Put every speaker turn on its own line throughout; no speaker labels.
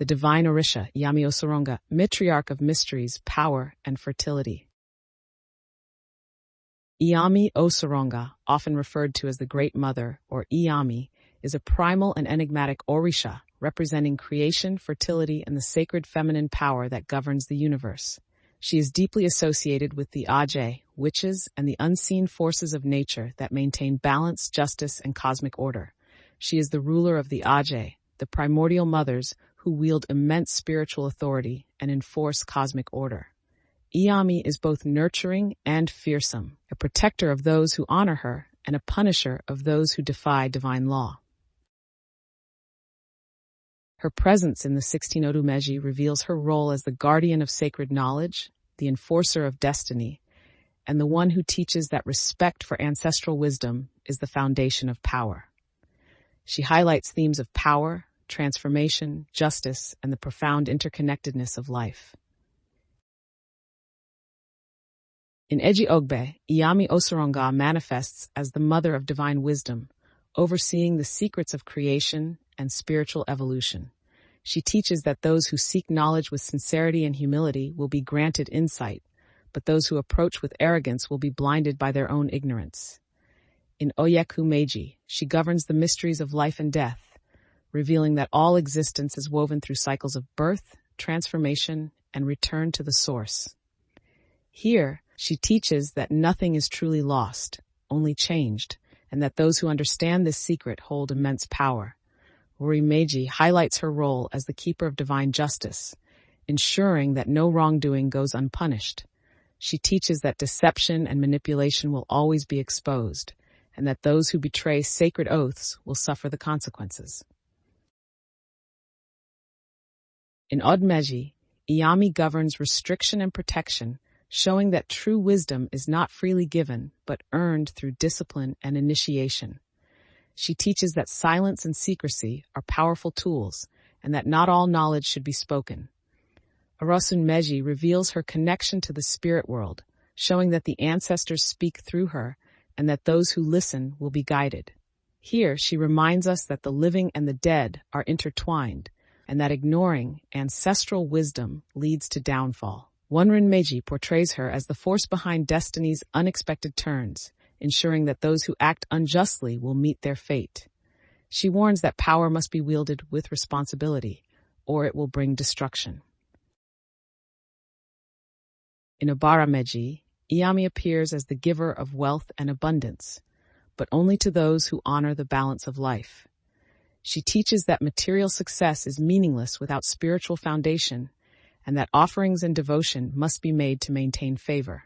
the divine Orisha, Iyami Osoronga, matriarch of mysteries, power, and fertility. Iyami Osoronga, often referred to as the Great Mother, or Iyami, is a primal and enigmatic Orisha, representing creation, fertility, and the sacred feminine power that governs the universe. She is deeply associated with the Aje, witches, and the unseen forces of nature that maintain balance, justice, and cosmic order. She is the ruler of the Aje, the primordial mothers who wield immense spiritual authority and enforce cosmic order. Iyami is both nurturing and fearsome, a protector of those who honor her and a punisher of those who defy divine law. Her presence in the 16 Odumeji reveals her role as the guardian of sacred knowledge, the enforcer of destiny, and the one who teaches that respect for ancestral wisdom is the foundation of power. She highlights themes of power, transformation, justice, and the profound interconnectedness of life. In Eji Ogbe, Iyami Osoronga manifests as the mother of divine wisdom, overseeing the secrets of creation and spiritual evolution. She teaches that those who seek knowledge with sincerity and humility will be granted insight, but those who approach with arrogance will be blinded by their own ignorance. In Oyeku Meiji, she governs the mysteries of life and death, revealing that all existence is woven through cycles of birth, transformation, and return to the source. Here, she teaches that nothing is truly lost, only changed, and that those who understand this secret hold immense power. Ori Meiji highlights her role as the keeper of divine justice, ensuring that no wrongdoing goes unpunished. She teaches that deception and manipulation will always be exposed, and that those who betray sacred oaths will suffer the consequences. In Odumeji, Iyami governs restriction and protection, showing that true wisdom is not freely given, but earned through discipline and initiation. She teaches that silence and secrecy are powerful tools, and that not all knowledge should be spoken. Arosun Meiji reveals her connection to the spirit world, showing that the ancestors speak through her, and that those who listen will be guided. Here, she reminds us that the living and the dead are intertwined, and that ignoring ancestral wisdom leads to downfall. Wonrin Meiji portrays her as the force behind destiny's unexpected turns, ensuring that those who act unjustly will meet their fate. She warns that power must be wielded with responsibility, or it will bring destruction. In Obara Meiji, Iyami appears as the giver of wealth and abundance, but only to those who honor the balance of life. She teaches that material success is meaningless without spiritual foundation, and that offerings and devotion must be made to maintain favor.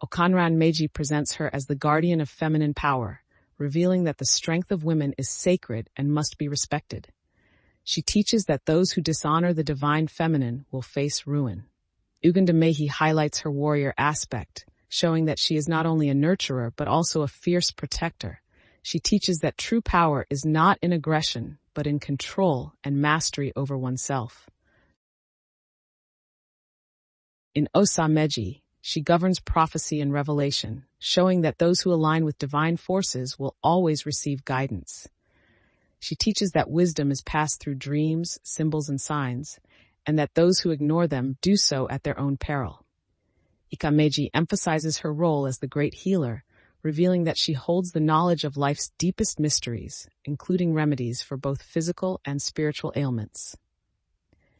Okanran Meiji presents her as the guardian of feminine power, revealing that the strength of women is sacred and must be respected. She teaches that those who dishonor the divine feminine will face ruin. Uganda Meiji highlights her warrior aspect, showing that she is not only a nurturer but also a fierce protector. She teaches that true power is not in aggression, but in control and mastery over oneself. In Osa Meiji, she governs prophecy and revelation, showing that those who align with divine forces will always receive guidance. She teaches that wisdom is passed through dreams, symbols, and signs, and that those who ignore them do so at their own peril. Ika Meiji emphasizes her role as the great healer, revealing that she holds the knowledge of life's deepest mysteries, including remedies for both physical and spiritual ailments.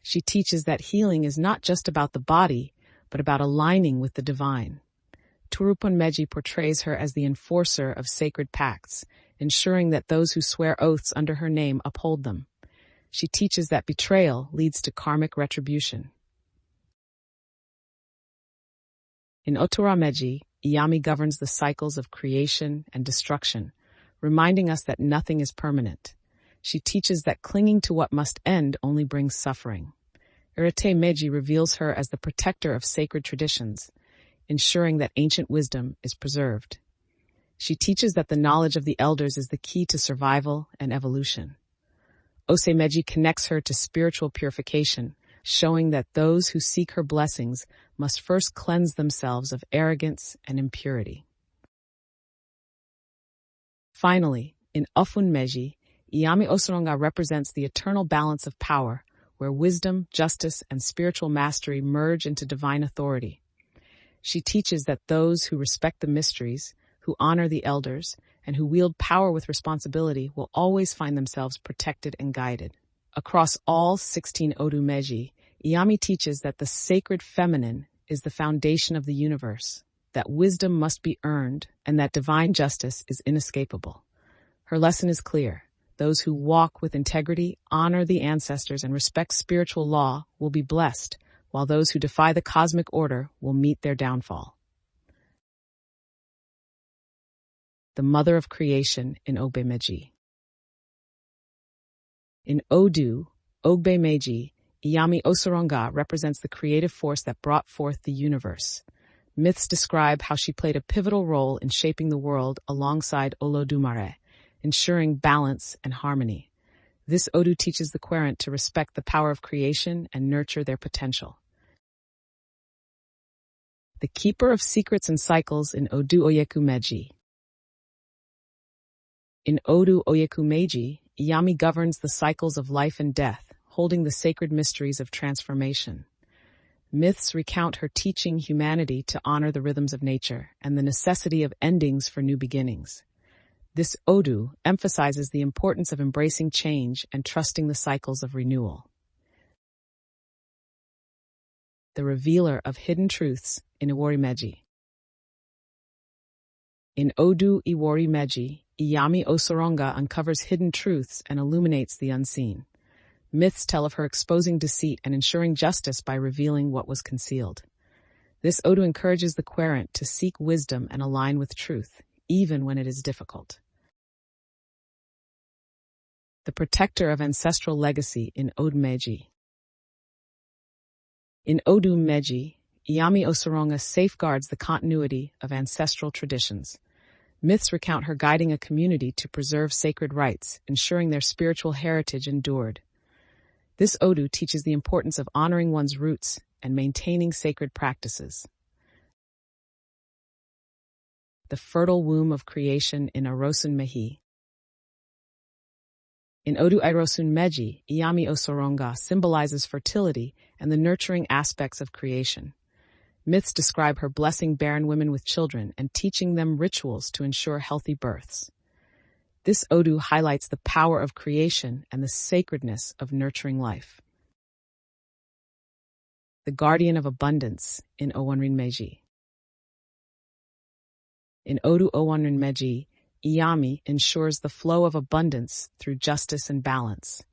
She teaches that healing is not just about the body, but about aligning with the divine. Turupon Meiji portrays her as the enforcer of sacred pacts, ensuring that those who swear oaths under her name uphold them. She teaches that betrayal leads to karmic retribution. In Otora Meiji, Iyami governs the cycles of creation and destruction, reminding us that nothing is permanent. She teaches that clinging to what must end only brings suffering. Irite Meiji reveals her as the protector of sacred traditions, ensuring that ancient wisdom is preserved. She teaches that the knowledge of the elders is the key to survival and evolution. Ose Meiji connects her to spiritual purification, showing that those who seek her blessings must first cleanse themselves of arrogance and impurity. Finally, in Ofun Meiji, Iyami Osoronga represents the eternal balance of power, where wisdom, justice, and spiritual mastery merge into divine authority. She teaches that those who respect the mysteries, who honor the elders, and who wield power with responsibility will always find themselves protected and guided. Across all 16 Odu Meji, Iyami teaches that the sacred feminine is the foundation of the universe, that wisdom must be earned, and that divine justice is inescapable. Her lesson is clear. Those who walk with integrity, honor the ancestors, and respect spiritual law will be blessed, while those who defy the cosmic order will meet their downfall. The mother of creation in Ogbe Meji. In Odu, Ogbe Meji, Iyami Osoronga represents the creative force that brought forth the universe. Myths describe how she played a pivotal role in shaping the world alongside Olodumare, ensuring balance and harmony. This Odu teaches the querent to respect the power of creation and nurture their potential. The keeper of secrets and cycles in Odu Oyeku Meji. In Odu Oyeku Meji, Iyami governs the cycles of life and death, holding the sacred mysteries of transformation. Myths recount her teaching humanity to honor the rhythms of nature and the necessity of endings for new beginnings. This Odu emphasizes the importance of embracing change and trusting the cycles of renewal. The revealer of hidden truths in Iwori Meji. In Odu Iwori Meji, Iyami Osoronga uncovers hidden truths and illuminates the unseen. Myths tell of her exposing deceit and ensuring justice by revealing what was concealed. This Odu encourages the querent to seek wisdom and align with truth, even when it is difficult. The protector of ancestral legacy in Odu Meji. In Odu Meji, Iyami Osoronga safeguards the continuity of ancestral traditions. Myths recount her guiding a community to preserve sacred rites, ensuring their spiritual heritage endured. This Odu teaches the importance of honoring one's roots and maintaining sacred practices. The fertile womb of creation in Arosun Mehi. In Odu Irosun Meji, Iyami Osoronga symbolizes fertility and the nurturing aspects of creation. Myths describe her blessing barren women with children and teaching them rituals to ensure healthy births. This Odu highlights the power of creation and the sacredness of nurturing life. The guardian of abundance in Owanrin Meji. In Odu Owanrin Meji, Iyami ensures the flow of abundance through justice and balance.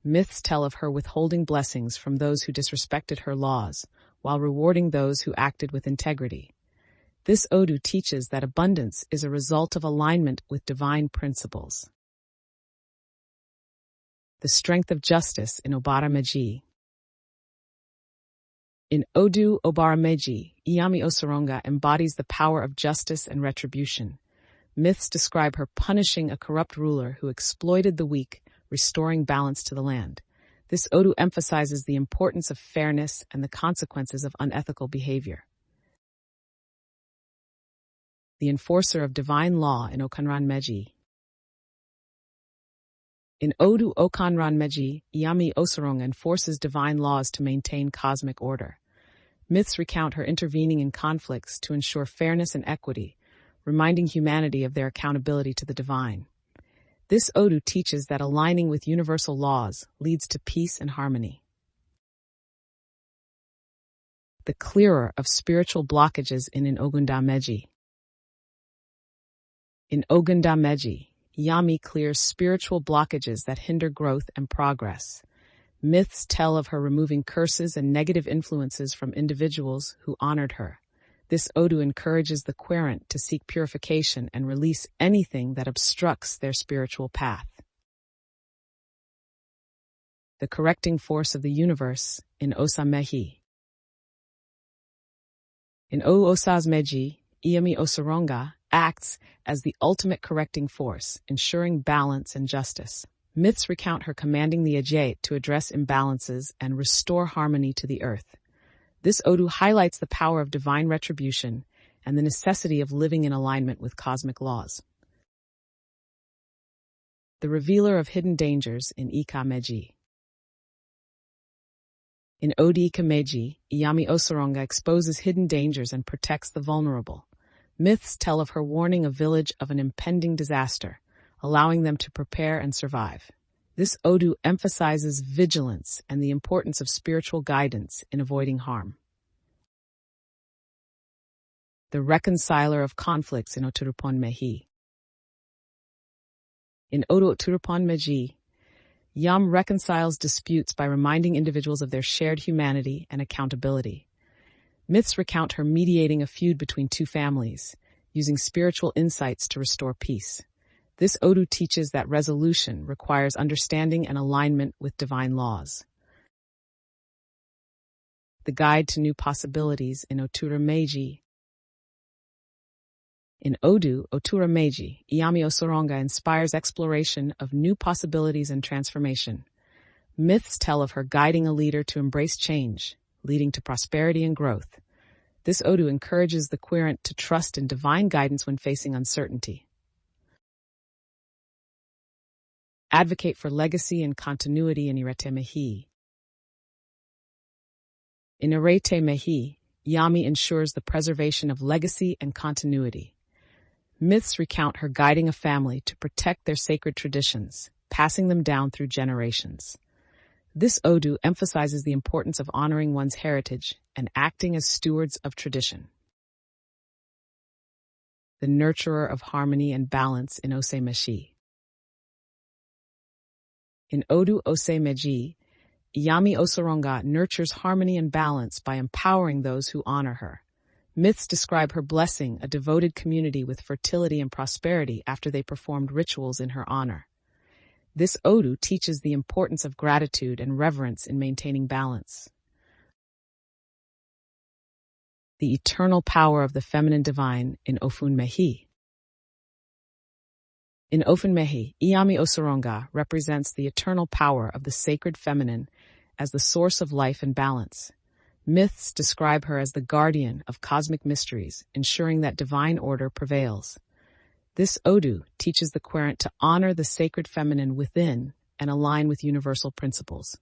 Myths tell of her withholding blessings from those who disrespected her laws, while rewarding those who acted with integrity. This Odu teaches that abundance is a result of alignment with divine principles. The strength of justice in Obara Meji. In Odu Obara Meji, Iyami Osoronga embodies the power of justice and retribution. Myths describe her punishing a corrupt ruler who exploited the weak, restoring balance to the land. This Odu emphasizes the importance of fairness and the consequences of unethical behavior. The enforcer of divine law in Okanran Meji. In Odu Okanran Meji, Iyami Osoronga enforces divine laws to maintain cosmic order. Myths recount her intervening in conflicts to ensure fairness and equity, reminding humanity of their accountability to the divine. This Odu teaches that aligning with universal laws leads to peace and harmony. The clearer of spiritual blockages in Ogunda Meji. In Ogunda Meji, Iyami clears spiritual blockages that hinder growth and progress. Myths tell of her removing curses and negative influences from individuals who honored her. This Odu encourages the querent to seek purification and release anything that obstructs their spiritual path. The correcting force of the universe in Osa Meji. In O Osas Meji, Iyami Osoronga acts as the ultimate correcting force, ensuring balance and justice. Myths recount her commanding the Ajayat to address imbalances and restore harmony to the earth. This Odu highlights the power of divine retribution and the necessity of living in alignment with cosmic laws. The revealer of hidden dangers in Ika Meji. In Odi Kameji, Iyami Osoronga exposes hidden dangers and protects the vulnerable. Myths tell of her warning a village of an impending disaster, allowing them to prepare and survive. This Odu emphasizes vigilance and the importance of spiritual guidance in avoiding harm. The reconciler of conflicts in Oturupon Mehi. In Odu Oturupon Meji, Yam reconciles disputes by reminding individuals of their shared humanity and accountability. Myths recount her mediating a feud between two families, using spiritual insights to restore peace. This Odu teaches that resolution requires understanding and alignment with divine laws. The Guide to New Possibilities in Otura Meiji. In Odu, Otura Meiji, Iyami Osoronga inspires exploration of new possibilities and transformation. Myths tell of her guiding a leader to embrace change, leading to prosperity and growth. This Odu encourages the querent to trust in divine guidance when facing uncertainty. Advocate for legacy and continuity in Irete Mehi. In Irete Mehi, Yami ensures the preservation of legacy and continuity. Myths recount her guiding a family to protect their sacred traditions, passing them down through generations. This Odu emphasizes the importance of honoring one's heritage and acting as stewards of tradition. The nurturer of harmony and balance in Ose Meshi. In Odu Ose Meji, Iyami Osoronga nurtures harmony and balance by empowering those who honor her. Myths describe her blessing a devoted community with fertility and prosperity after they performed rituals in her honor. This Odu teaches the importance of gratitude and reverence in maintaining balance. The eternal power of the feminine divine in Ofun Mehi. In Ofun Mehi, Iyami Osoronga represents the eternal power of the sacred feminine as the source of life and balance. Myths describe her as the guardian of cosmic mysteries, ensuring that divine order prevails. This Odu teaches the querent to honor the sacred feminine within and align with universal principles.